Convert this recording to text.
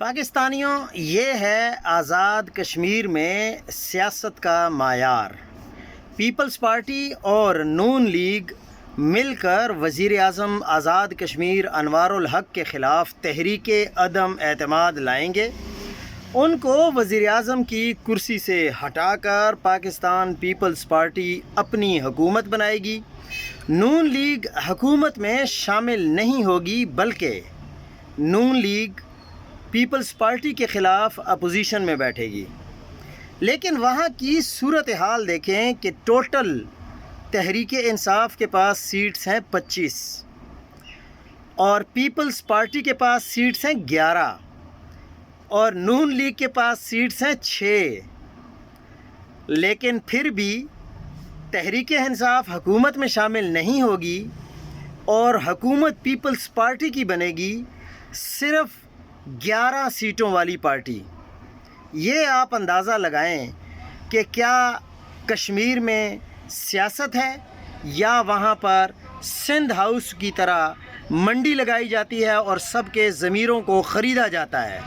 پاکستانیوں، یہ ہے آزاد کشمیر میں سیاست کا معیار۔ پیپلز پارٹی اور نون لیگ مل کر وزیر اعظم آزاد کشمیر انوار الحق کے خلاف تحریک عدم اعتماد لائیں گے۔ ان کو وزیر اعظم کی کرسی سے ہٹا کر پاکستان پیپلز پارٹی اپنی حکومت بنائے گی۔ نون لیگ حکومت میں شامل نہیں ہوگی، بلکہ نون لیگ پیپلز پارٹی کے خلاف اپوزیشن میں بیٹھے گی۔ لیکن وہاں کی صورتحال دیکھیں کہ ٹوٹل تحریک انصاف کے پاس سیٹس ہیں 25 اور پیپلز پارٹی کے پاس سیٹس ہیں 11 اور نون لیگ کے پاس سیٹس ہیں 6۔ لیکن پھر بھی تحریک انصاف حکومت میں شامل نہیں ہوگی اور حکومت پیپلز پارٹی کی بنے گی، صرف 11 سیٹوں والی پارٹی۔ یہ آپ اندازہ لگائیں کہ کیا کشمیر میں سیاست ہے یا وہاں پر سندھ ہاؤس کی طرح منڈی لگائی جاتی ہے اور سب کے ضمیروں کو خریدا جاتا ہے۔